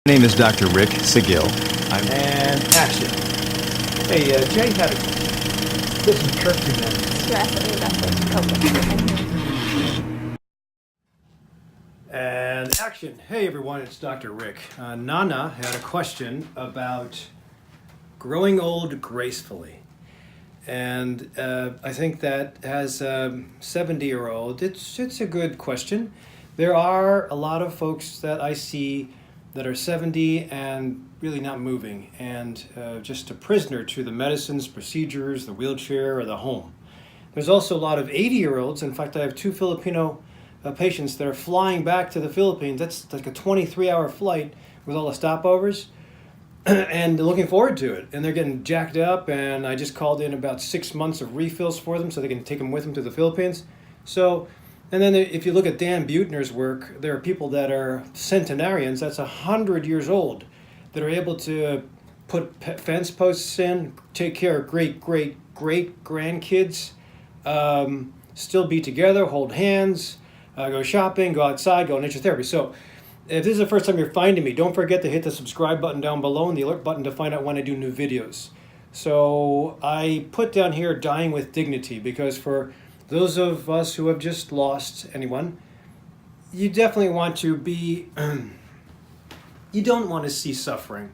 My name is Dr. Rick Saguil. And action. Hey, Jay had a... This is Kirk again. And action. Hey everyone, it's Dr. Rick. Nana had a question about growing old gracefully. And I think that as a 70-year-old, it's a good question. There are a lot of folks that I see that are 70 and really not moving and just a prisoner to the medicines, procedures, the wheelchair, or the home. There's also a lot of 80-year-olds. In fact, I have two Filipino patients that are flying back to the Philippines. That's like a 23-hour flight with all the stopovers, and they're looking forward to it. And they're getting jacked up, and I just called in about 6 months of refills for them so they can take them with them to the Philippines. So, and then if you look at Dan Buettner's work, there are people that are centenarians, that's 100 years old, that are able to put fence posts in, take care of great-great-great-grandkids, still be together, hold hands, go shopping, go outside, go nature therapy. So if this is the first time you're finding me, don't forget to hit the subscribe button down below and the alert button to find out when I do new videos. So I put down here dying with dignity because for those of us who have just lost anyone, you definitely want to be, you don't want to see suffering.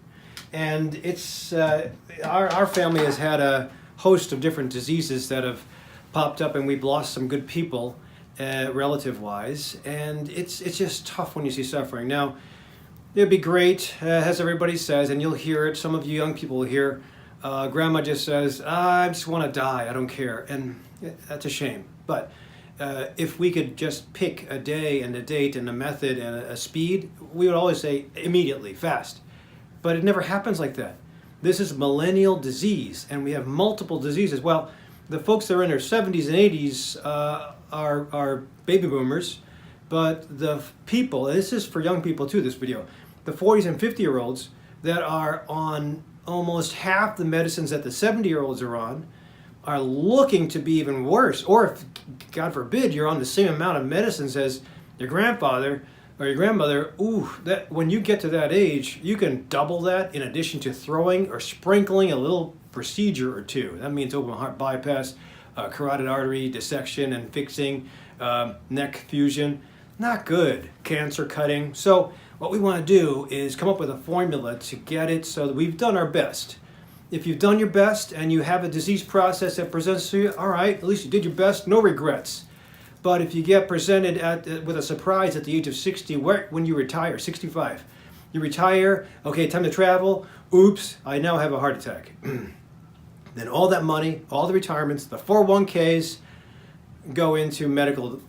And it's, our family has had a host of different diseases that have popped up and we've lost some good people, relative-wise. And it's just tough when you see suffering. Now, it'd be great, as everybody says, and you'll hear it, some of you young people will hear, grandma just says, I just want to die, I don't care. And that's a shame. But if we could just pick a day and a date and a method and a speed, we would always say immediately, fast. But it never happens like that. This is millennial disease, and we have multiple diseases. Well, the folks that are in their 70s and 80s are baby boomers, but the people, and this is for young people too, this video, the 40s and 50-year-olds that are on almost half the medicines that the 70-year-olds are on, are looking to be even worse. Or if, God forbid, you're on the same amount of medicines as your grandfather or your grandmother, that when you get to that age, you can double that in addition to throwing or sprinkling a little procedure or two. That means open heart bypass, carotid artery dissection and fixing, neck fusion. Not good. Cancer cutting. So what we want to do is come up with a formula to get it so that we've done our best. If you've done your best and you have a disease process that presents to you, all right, at least you did your best, no regrets. But if you get presented with a surprise at the age of 60, when you retire, 65, you retire, okay, time to travel, oops, I now have a heart attack. Then all that money, all the retirements, the 401ks go into medical,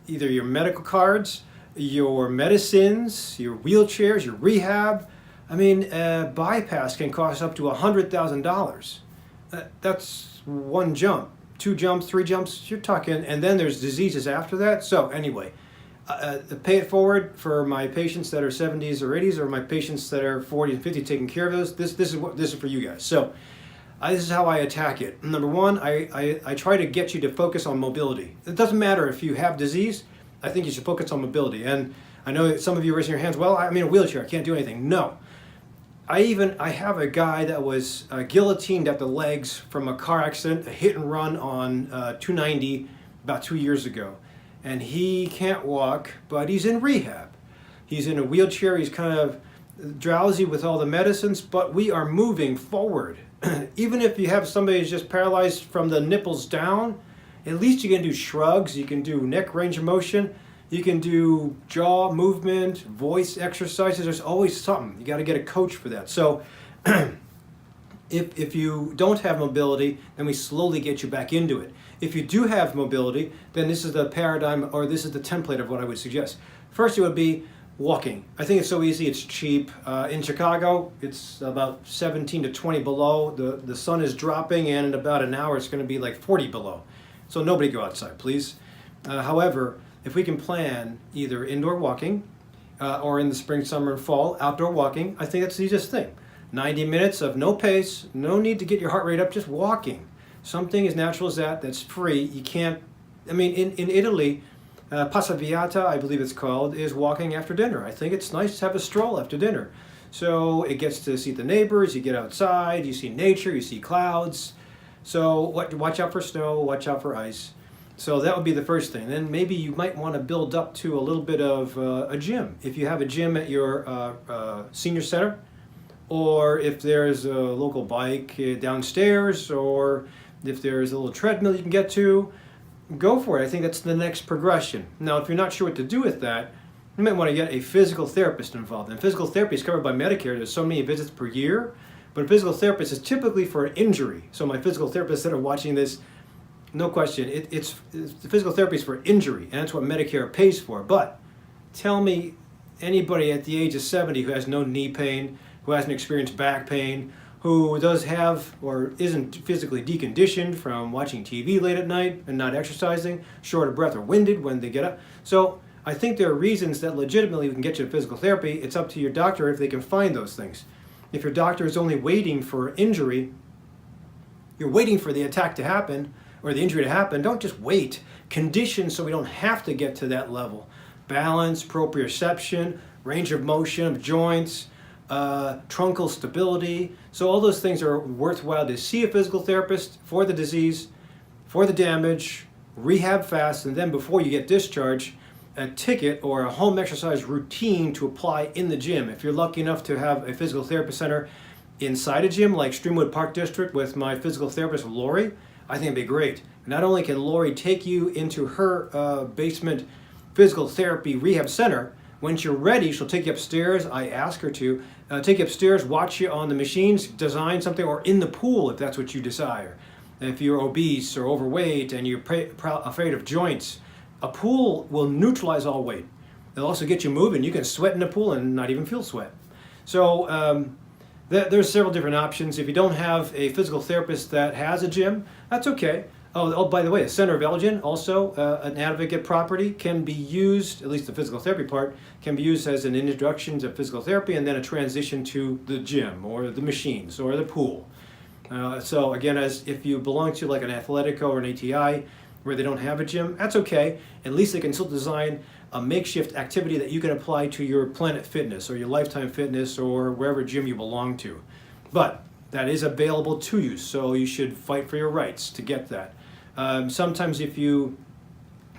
either your medical cards, your medicines, your wheelchairs, your rehab. I mean, bypass can cost up to $100,000. That's one jump, 2 jumps, 3 jumps, you're talking, and then there's diseases after that. So anyway, pay it forward for my patients that are 70s or 80s, or my patients that are 40 and 50 taking care of those. This is for you guys. So this is how I attack it. Number one, I try to get you to focus on mobility. It doesn't matter if you have disease. I think you should focus on mobility. And I know that some of you are raising your hands, well, I'm in a wheelchair, I can't do anything. No. I have a guy that was guillotined at the legs from a car accident, a hit and run on 290 about 2 years ago. And he can't walk, but he's in rehab. He's in a wheelchair, he's kind of drowsy with all the medicines, but we are moving forward. Even if you have somebody who's just paralyzed from the nipples down, at least you can do shrugs, you can do neck range of motion, you can do jaw movement, voice exercises. There's always something. You got to get a coach for that. So if you don't have mobility, then we slowly get you back into it. If you do have mobility, then this is the paradigm, or this is the template of what I would suggest. First, it would be walking. I think it's so easy, it's cheap. In Chicago, it's about 17 to 20 below. The sun is dropping, and in about an hour, it's going to be like 40 below. So nobody go outside, please. However, if we can plan either indoor walking or in the spring, summer, and fall, outdoor walking, I think that's the easiest thing. 90 minutes of no pace, no need to get your heart rate up, just walking. Something as natural as that, that's free. You can't, I mean, in Italy, Passaviata, I believe it's called, is walking after dinner. I think it's nice to have a stroll after dinner. So it gets to see the neighbors, you get outside, you see nature, you see clouds. So watch out for snow, watch out for ice. So that would be the first thing. Then maybe you might want to build up to a little bit of a gym. If you have a gym at your senior center, or if there's a local bike downstairs, or if there's a little treadmill you can get to, go for it. I think that's the next progression. Now, if you're not sure what to do with that, you might want to get a physical therapist involved. And physical therapy is covered by Medicare. There's so many visits per year, but a physical therapist is typically for an injury. So my physical therapists that are watching this, no question, it's the physical therapy is for injury, and that's what Medicare pays for. But tell me anybody at the age of 70 who has no knee pain, who hasn't experienced back pain, who does have or isn't physically deconditioned from watching TV late at night and not exercising, short of breath or winded when they get up. So I think there are reasons that legitimately we can get you to physical therapy. It's up to your doctor if they can find those things. If your doctor is only waiting for injury, you're waiting for the attack to happen or the injury to happen, don't just wait. Condition so we don't have to get to that level. Balance, proprioception, range of motion of joints, truncal stability. So all those things are worthwhile to see a physical therapist for the disease, for the damage, rehab fast, and then before you get discharged, a ticket or a home exercise routine to apply in the gym. If you're lucky enough to have a physical therapy center inside a gym like Streamwood Park District with my physical therapist Lori, I think it'd be great. Not only can Lori take you into her basement physical therapy rehab center, once you're ready, she'll take you upstairs. I ask her to take you upstairs, watch you on the machines, design something, or in the pool if that's what you desire. If you're obese or overweight and you're afraid of joints, a pool will neutralize all weight. It'll also get you moving. You can sweat in a pool and not even feel sweat. So there's several different options. If you don't have a physical therapist that has a gym, that's okay. Oh, by the way, a Center of Elgin, also an Advocate property, can be used, at least the physical therapy part, can be used as an introduction to physical therapy and then a transition to the gym or the machines or the pool. So again, as if you belong to like an Athletico or an ATI where they don't have a gym, that's okay. At least they can still design a makeshift activity that you can apply to your Planet Fitness or your Lifetime Fitness or wherever gym you belong to. But that is available to you, so you should fight for your rights to get that. Sometimes if you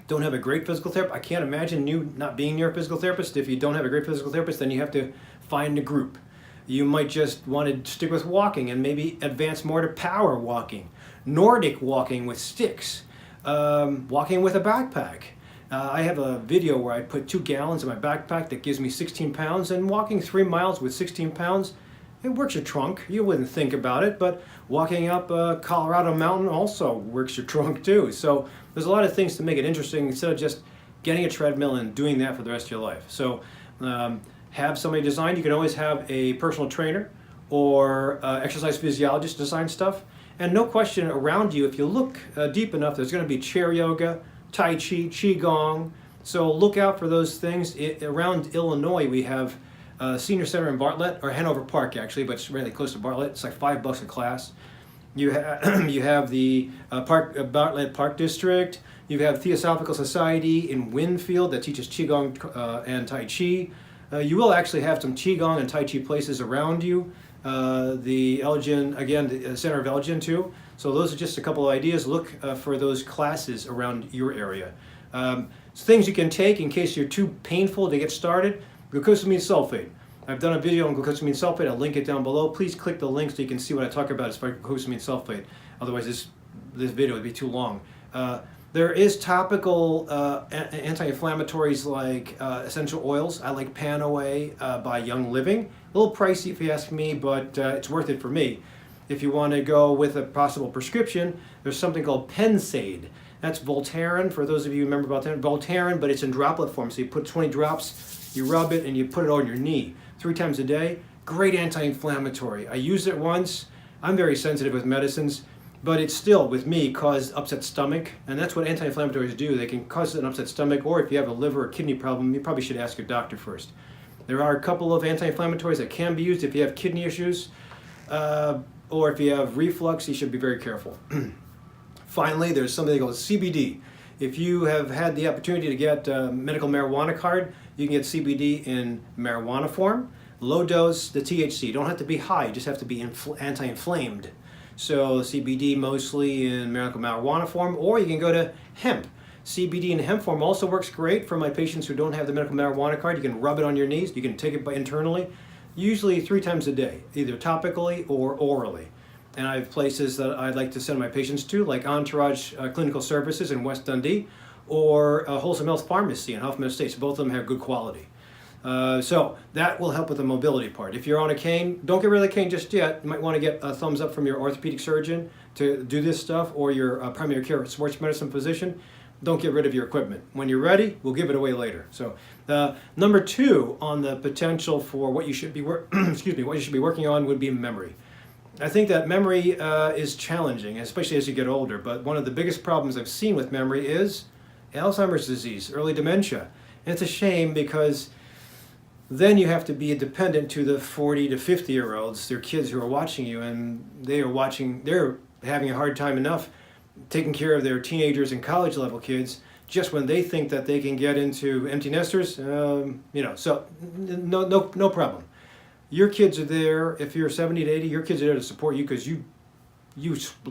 don't have a great physical therapist, I can't imagine you not being near a physical therapist. If you don't have a great physical therapist, then you have to find a group. You might just want to stick with walking and maybe advance more to power walking, Nordic walking with sticks, walking with a backpack. I have a video where I put 2 gallons in my backpack that gives me 16 pounds, and walking 3 miles with 16 pounds, it works your trunk. You wouldn't think about it, but walking up Colorado Mountain also works your trunk too. So there's a lot of things to make it interesting instead of just getting a treadmill and doing that for the rest of your life. So have somebody design. You can always have a personal trainer or exercise physiologist design stuff. And no question around you, if you look deep enough, there's going to be chair yoga, Tai Chi, Qigong. So look out for those things. Around Illinois, we have Senior Center in Bartlett, or Hanover Park actually, but it's really close to Bartlett. It's like $5 a class. You have the Bartlett Park District. You have Theosophical Society in Winfield that teaches Qigong and Tai Chi. You will actually have some Qigong and Tai Chi places around you. The Elgin, again, the Center of Elgin too. So those are just a couple of ideas. Look for those classes around your area. Things you can take in case you're too painful to get started. Glucosamine sulfate. I've done a video on glucosamine sulfate. I'll link it down below. Please click the link so you can see what I talk about as far as glucosamine sulfate. Otherwise, this video would be too long. There is topical anti-inflammatories like essential oils. I like Panaway by Young Living. A little pricey if you ask me, but it's worth it for me. If you want to go with a possible prescription, there's something called Pensade. That's Voltaren, for those of you who remember about that. Voltaren, but it's in droplet form. So you put 20 drops, you rub it, and you put it on your knee 3 times a day. Great anti-inflammatory. I used it once. I'm very sensitive with medicines, but it still, with me, caused upset stomach. And that's what anti-inflammatories do. They can cause an upset stomach, or if you have a liver or kidney problem, you probably should ask your doctor first. There are a couple of anti-inflammatories that can be used if you have kidney issues, or if you have reflux, you should be very careful. Finally, there's something called CBD. If you have had the opportunity to get a medical marijuana card, you can get CBD in marijuana form, Low dose, the THC. Don't have to be high, you just have to be anti-inflamed. So CBD mostly in medical marijuana form, or you can go to hemp. CBD in hemp form also works great for my patients who don't have the medical marijuana card. You can rub it on your knees, you can take it internally, usually 3 times a day, either topically or orally. And I have places that I'd like to send my patients to, like Entourage Clinical Services in West Dundee, or Wholesome Health Pharmacy in Huffman Estates. Both of them have good quality. So that will help with the mobility part. If you're on a cane, don't get rid of the cane just yet. You might want to get a thumbs up from your orthopedic surgeon to do this stuff, or your primary care sports medicine physician. Don't get rid of your equipment. When you're ready, we'll give it away later. So number 2 on the potential for what you should be what you should be working on would be memory. I think that memory is challenging, especially as you get older. But one of the biggest problems I've seen with memory is Alzheimer's disease, early dementia. And it's a shame because then you have to be dependent to the 40 to 50-year-olds, their kids who are watching you, and they're having a hard time enough taking care of their teenagers and college level kids just when they think that they can get into empty nesters, so no problem. Your kids are there. If you're 70 to 80, your kids are there to support you because you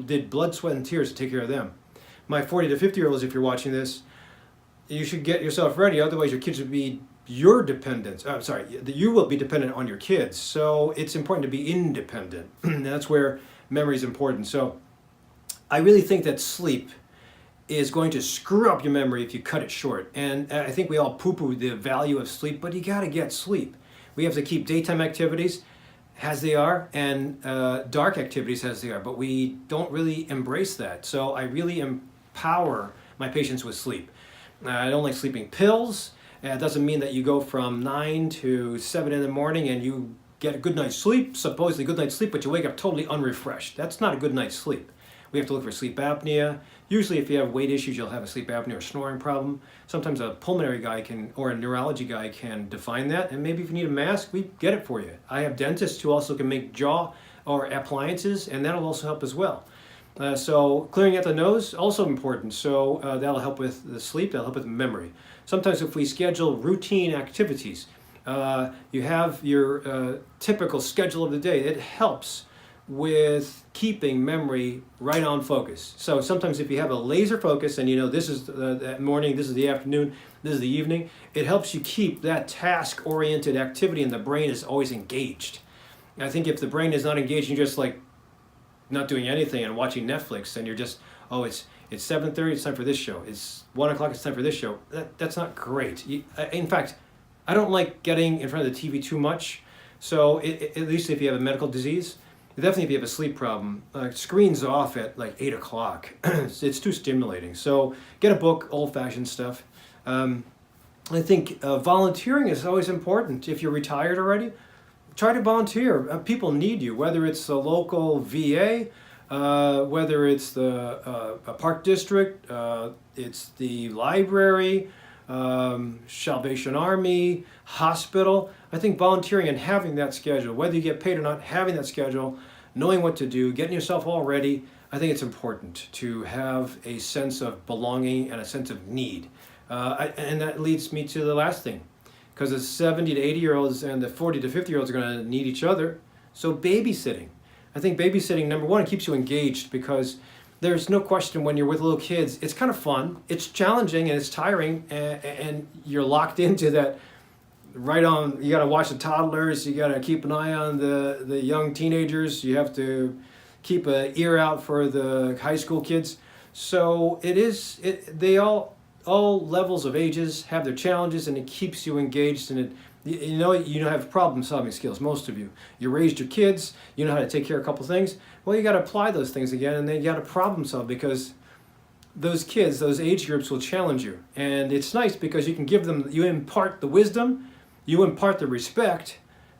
did blood, sweat, and tears to take care of them. My 40 to 50-year-olds, if you're watching this, you should get yourself ready. Otherwise, your kids would be your dependence. You will be dependent on your kids. So it's important to be independent. That's where memory is important. So I really think that sleep is going to screw up your memory if you cut it short. And I think we all poo-poo the value of sleep, but you got to get sleep. We have to keep daytime activities as they are and dark activities as they are, but we don't really embrace that. So I really empower my patients with sleep. I don't like sleeping pills. It doesn't mean that you go from 9 to 7 in the morning and you get a good night's sleep, supposedly good night's sleep, but you wake up totally unrefreshed. That's not a good night's sleep. We have to look for sleep apnea. Usually if you have weight issues, you'll have a sleep apnea or snoring problem. Sometimes a pulmonary guy or a neurology guy can define that, and maybe if you need a mask, we get it for you. I have dentists who also can make jaw or appliances, and that'll also help as well. So clearing out the nose, also important. So that'll help with the sleep, that'll help with memory. Sometimes if we schedule routine activities, you have your typical schedule of the day, it helps with keeping memory right on focus. So sometimes if you have a laser focus and you know this is the morning, this is the afternoon, this is the evening, it helps you keep that task-oriented activity and the brain is always engaged. I think if the brain is not engaged, you're just like not doing anything and watching Netflix and you're just, it's 7:30, it's time for this show. It's 1 o'clock, it's time for this show. That's not great. In fact, I don't like getting in front of the TV too much. So at least if you have a medical disease, definitely if you have a sleep problem, screens off at like 8 o'clock. It's too stimulating. So get a book, old-fashioned stuff. I think volunteering is always important. If you're retired already, try to volunteer. People need you, whether it's the local VA, whether it's the park district, it's the library, Salvation Army, hospital. I think volunteering and having that schedule, whether you get paid or not, having that schedule, knowing what to do, getting yourself all ready, I think it's important to have a sense of belonging and a sense of need. And that leads me to the last thing, because the 70 to 80-year-olds and the 40 to 50-year-olds are going to need each other. So babysitting. I think babysitting, number one, it keeps you engaged because there's no question when you're with little kids, it's kind of fun, it's challenging and it's tiring, and you're locked into that right on. You got to watch the toddlers, you got to keep an eye on the young teenagers, you have to keep an ear out for the high school kids. So they all levels of ages have their challenges, and it keeps you engaged, and you have problem solving skills. Most of you raised your kids, you know how to take care of a couple things. Well, you got to apply those things again, and then you got to problem solve, because those kids, those age groups will challenge you. And it's nice because you impart the wisdom, you impart the respect,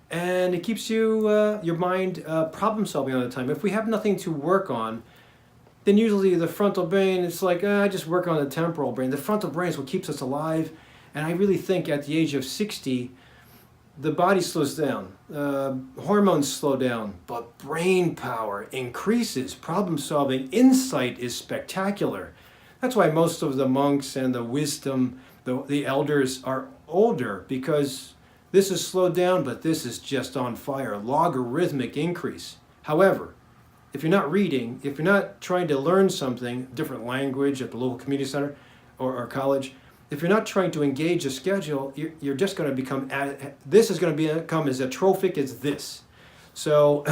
and it keeps your mind problem solving all the time. If we have nothing to work on, then usually the frontal brain, it's like, I just work on the temporal brain. The frontal brain is what keeps us alive. And I really think at the age of 60, the body slows down, hormones slow down, but brain power increases. Problem solving, insight is spectacular. That's why most of the monks and the wisdom, the elders are older, because This is slowed down, but this is just on fire. Logarithmic increase. However, if you're not reading, if you're not trying to learn something, different language at the local community center or college, if you're not trying to engage a schedule, you're just going to become, this is going to become as atrophic as this. So,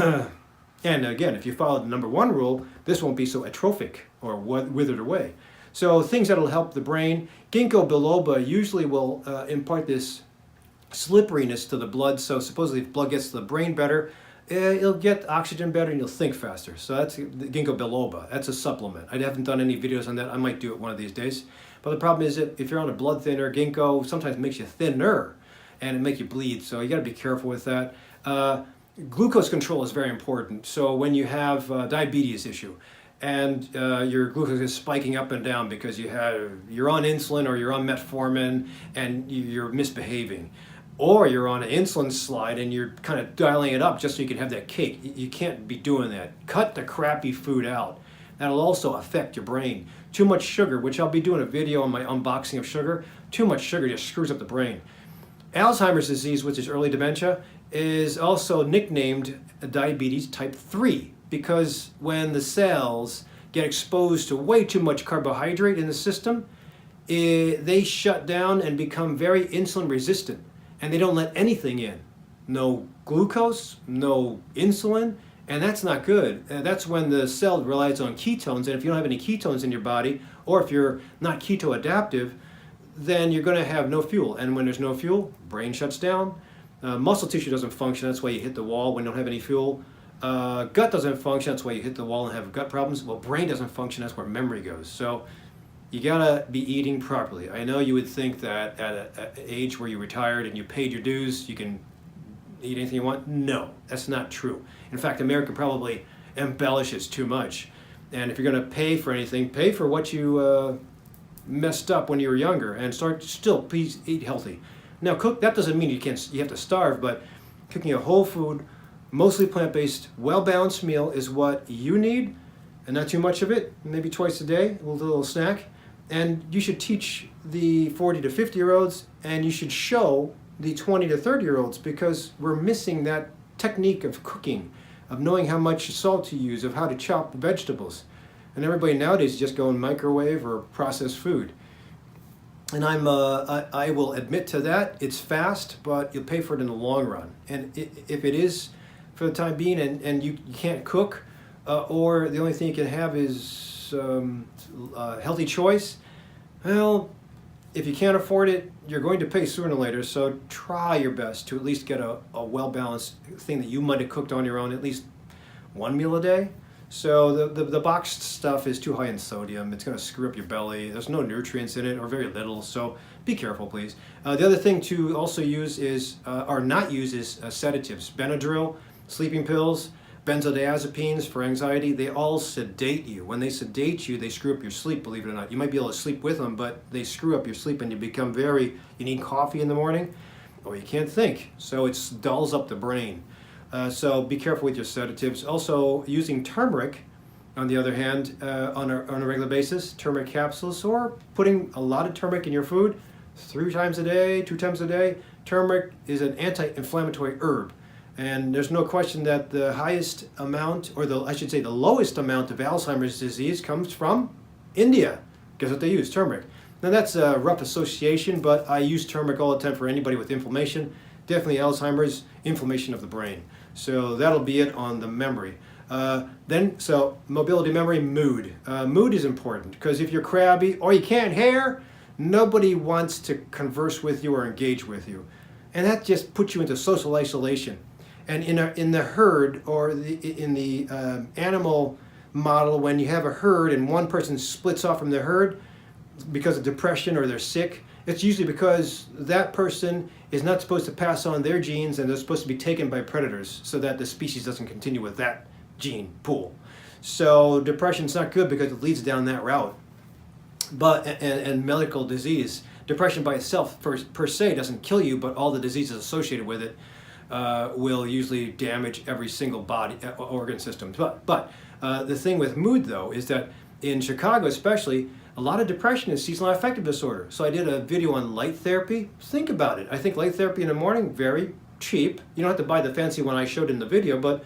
and again, if you follow the number 1 rule, this won't be so atrophic or withered away. So things that'll help the brain, ginkgo biloba usually will impart this slipperiness to the blood. So supposedly if blood gets to the brain better, it'll get oxygen better and you'll think faster. So that's the ginkgo biloba. That's a supplement. I haven't done any videos on that. I might do it one of these days. But the problem is that if you're on a blood thinner, ginkgo sometimes makes you thinner and it makes you bleed. So you got to be careful with that. Glucose control is very important. So when you have diabetes issue and your glucose is spiking up and down because you're on insulin or you're on metformin and you're misbehaving, or you're on an insulin slide and you're kind of dialing it up just so you can have that cake. You can't be doing that. Cut the crappy food out. That'll also affect your brain. Too much sugar, which I'll be doing a video on my unboxing of sugar. Too much sugar just screws up the brain. Alzheimer's disease, which is early dementia, is also nicknamed diabetes type 3 because when the cells get exposed to way too much carbohydrate in the system, they shut down and become very insulin resistant. And they don't let anything in. No glucose, no insulin, and that's not good. That's when the cell relies on ketones, and if you don't have any ketones in your body, or if you're not keto adaptive, then you're going to have no fuel. And when there's no fuel, brain shuts down. Muscle tissue doesn't function, that's why you hit the wall when you don't have any fuel. Gut doesn't function, that's why you hit the wall and have gut problems. Well, brain doesn't function, that's where memory goes. So you gotta be eating properly. I know you would think that at an age where you retired and you paid your dues, you can eat anything you want. No, that's not true. In fact, America probably embellishes too much. And if you're gonna pay for anything, pay for what you messed up when you were younger and please eat healthy. Now that doesn't mean you have to starve, but cooking a whole food, mostly plant-based, well-balanced meal is what you need, and not too much of it, maybe twice a day, a little snack. And you should teach the 40 to 50-year-olds, and you should show the 20 to 30-year-olds because we're missing that technique of cooking, of knowing how much salt to use, of how to chop vegetables. And everybody nowadays is just going microwave or processed food. And I will admit to that. It's fast, but you'll pay for it in the long run. And if it is for the time being and you can't cook, or the only thing you can have is healthy choice, well, if you can't afford it, you're going to pay sooner or later. So try your best to at least get a well-balanced thing that you might have cooked on your own, at least one meal a day. So the boxed stuff is too high in sodium. It's going to screw up your belly. There's no nutrients in it, or very little. So be careful, please. The other thing to also use is, or not use, is sedatives. Benadryl, sleeping pills, benzodiazepines for anxiety. They all sedate you. When they sedate you, they screw up your sleep, believe it or not. You might be able to sleep with them, but they screw up your sleep and you become you need coffee in the morning, or you can't think. So it dulls up the brain. So be careful with your sedatives. Also, using turmeric, on the other hand, on a regular basis, turmeric capsules, or putting a lot of turmeric in your food, 3 times a day, 2 times a day. Turmeric is an anti-inflammatory herb. And there's no question that the highest amount, or the lowest amount of Alzheimer's disease comes from India. Guess what they use? Turmeric. Now that's a rough association, but I use turmeric all the time for anybody with inflammation. Definitely Alzheimer's, inflammation of the brain. So that'll be it on the memory. So mobility, memory, mood. Mood is important because if you're crabby or you can't hear, nobody wants to converse with you or engage with you. And that just puts you into social isolation. And in the herd, or in the animal model, when you have a herd and one person splits off from the herd because of depression or they're sick, it's usually because that person is not supposed to pass on their genes and they're supposed to be taken by predators so that the species doesn't continue with that gene pool. So depression's not good because it leads down that route. But and medical disease, depression by itself per se doesn't kill you, but all the diseases associated with it will usually damage every single body organ system. But the thing with mood, though, is that in Chicago especially, a lot of depression is seasonal affective disorder. So I did a video on light therapy. Think about it. I think light therapy in the morning, very cheap. You don't have to buy the fancy one I showed in the video, but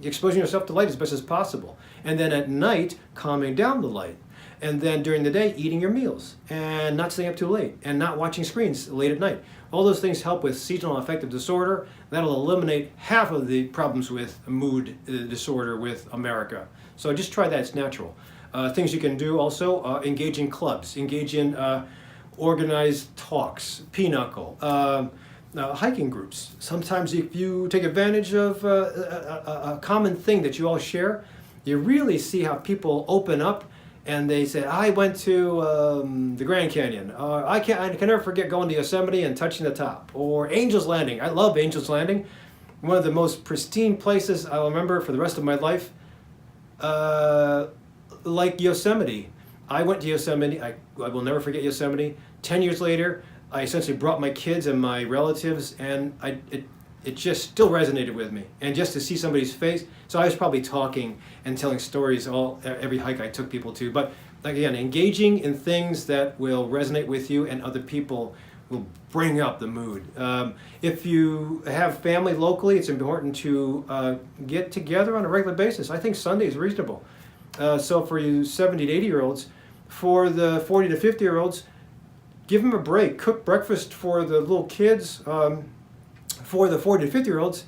exposing yourself to light as best as possible. And then at night, calming down the light. And then during the day, eating your meals and not staying up too late and not watching screens late at night. All those things help with seasonal affective disorder. That'll eliminate half of the problems with mood disorder with America. So just try that, it's natural. Things you can do also, engage in clubs, engage in organized talks, pinochle, hiking groups. Sometimes if you take advantage of a common thing that you all share, you really see how people open up and they say, I went to the Grand Canyon. I can never forget going to Yosemite and touching the top. Or Angel's Landing. I love Angel's Landing. One of the most pristine places I'll remember for the rest of my life. Like Yosemite. I went to Yosemite. I will never forget Yosemite. 10 years later, I essentially brought my kids and my relatives, and it just still resonated with me. And just to see somebody's face, so I was probably talking and telling stories every hike I took people to. But again, engaging in things that will resonate with you and other people will bring up the mood. If you have family locally, it's important to get together on a regular basis. I think Sunday is reasonable. So for you 70 to 80-year-olds, for the 40 to 50-year-olds, give them a break. Cook breakfast for the little kids. For the 40 to 50-year-olds,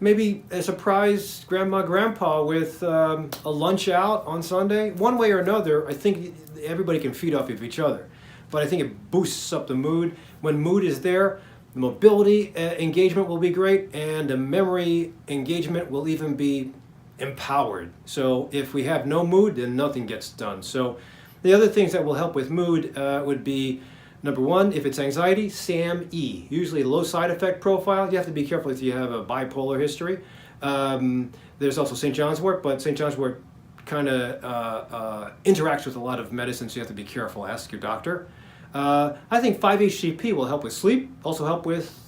maybe a surprise grandma, grandpa with a lunch out on Sunday. One way or another, I think everybody can feed off of each other. But I think it boosts up the mood. When mood is there, the mobility engagement will be great, and the memory engagement will even be empowered. So if we have no mood, then nothing gets done. So the other things that will help with mood would be, number one, if it's anxiety, SAMe, usually a low side effect profile. You have to be careful if you have a bipolar history. There's also St. John's wort, but St. John's wort kind of interacts with a lot of medicine, so you have to be careful. Ask your doctor. I think 5-HTP will help with sleep, also help with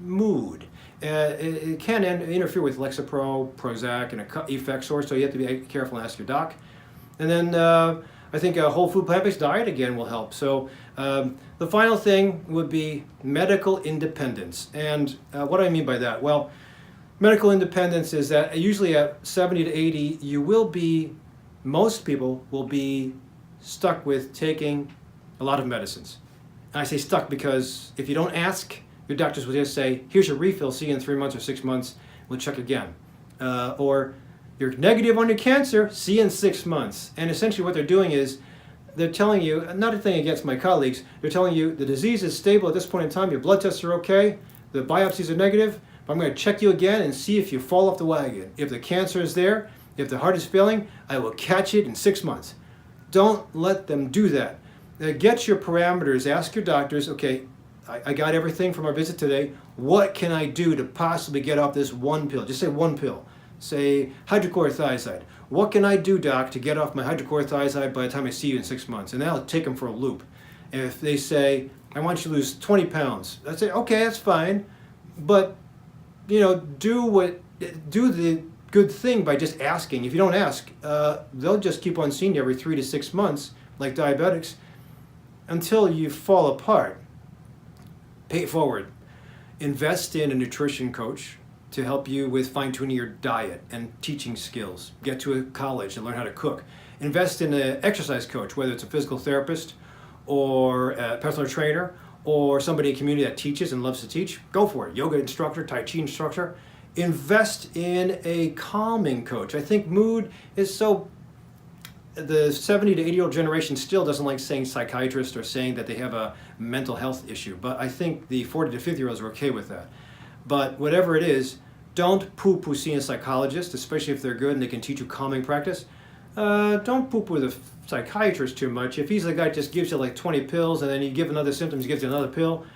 mood. It can interfere with Lexapro, Prozac, and Effexor, so you have to be careful and ask your doc. And then I think a whole food plant-based diet again will help. So the final thing would be medical independence. And what do I mean by that? Well, medical independence is that usually at 70 to 80, most people will be stuck with taking a lot of medicines. And I say stuck because if you don't ask, your doctors will just say, here's your refill, see you in 3 months or 6 months, we'll check again. Or you're negative on your cancer, see you in 6 months. And essentially what they're doing is, they're telling you, not a thing against my colleagues, they're telling you the disease is stable at this point in time, your blood tests are okay, the biopsies are negative, but I'm going to check you again and see if you fall off the wagon. If the cancer is there, if the heart is failing, I will catch it in 6 months. Don't let them do that. Get your parameters, ask your doctors, okay, I got everything from our visit today, what can I do to possibly get off this one pill? Just say one pill. Say hydrochlorothiazide. What can I do, doc, to get off my hydrochlorothiazide by the time I see you in 6 months? And that'll take them for a loop. And if they say, I want you to lose 20 pounds, I say, okay, that's fine, but do the good thing by just asking. If you don't ask, they'll just keep on seeing you every 3 to 6 months, like diabetics, until you fall apart. Pay it forward. Invest in a nutrition coach to help you with fine-tuning your diet and teaching skills. Get to a college and learn how to cook. Invest in an exercise coach, whether it's a physical therapist or a personal trainer or somebody in a community that teaches and loves to teach. Go for it. Yoga instructor, Tai Chi instructor. Invest in a calming coach. I think mood is so... The 70 to 80-year-old generation still doesn't like saying psychiatrist or saying that they have a mental health issue, but I think the 40 to 50-year-olds are okay with that. But whatever it is, don't poo-poo seeing a psychologist, especially if they're good and they can teach you calming practice. Don't poo-poo the psychiatrist too much. If he's the guy that just gives you like 20 pills and then you give another symptom, he gives you another pill,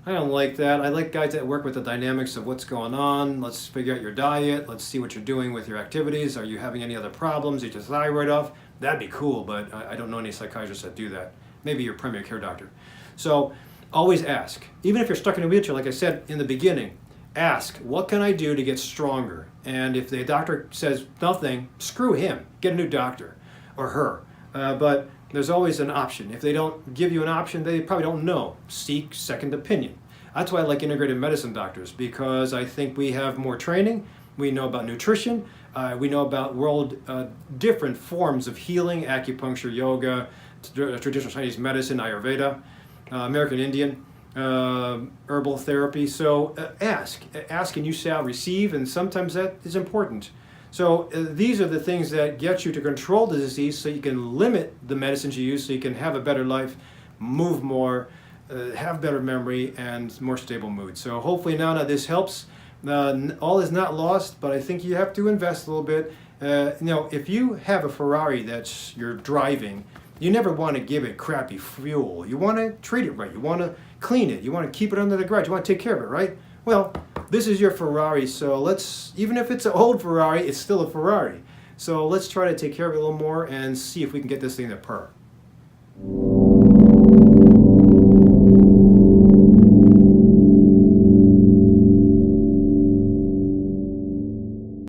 I don't like that. I like guys that work with the dynamics of what's going on. Let's figure out your diet. Let's see what you're doing with your activities. Are you having any other problems? Is your thyroid off? That'd be cool, but I don't know any psychiatrists that do that. Maybe your primary care doctor. So always ask. Even if you're stuck in a wheelchair, like I said in the beginning, ask, what can I do to get stronger? And if the doctor says nothing, screw him. Get a new doctor or her. But there's always an option. If they don't give you an option, they probably don't know. Seek second opinion. That's why I like integrative medicine doctors, because I think we have more training. We know about nutrition. We know about different forms of healing, acupuncture, yoga, traditional Chinese medicine, Ayurveda, American Indian, herbal therapy. So ask and you shall receive, and sometimes that is important. So these are the things that get you to control the disease so you can limit the medicines you use so you can have a better life, move more, have better memory, and more stable mood. So hopefully now this helps. All is not lost, but I think you have to invest a little bit. If you have a Ferrari that you're driving, you never want to give it crappy fuel. You want to treat it right. You want to clean it. You want to keep it under the garage. You want to take care of it, right? Well, this is your Ferrari, so even if it's an old Ferrari, it's still a Ferrari. So let's try to take care of it a little more and see if we can get this thing to purr.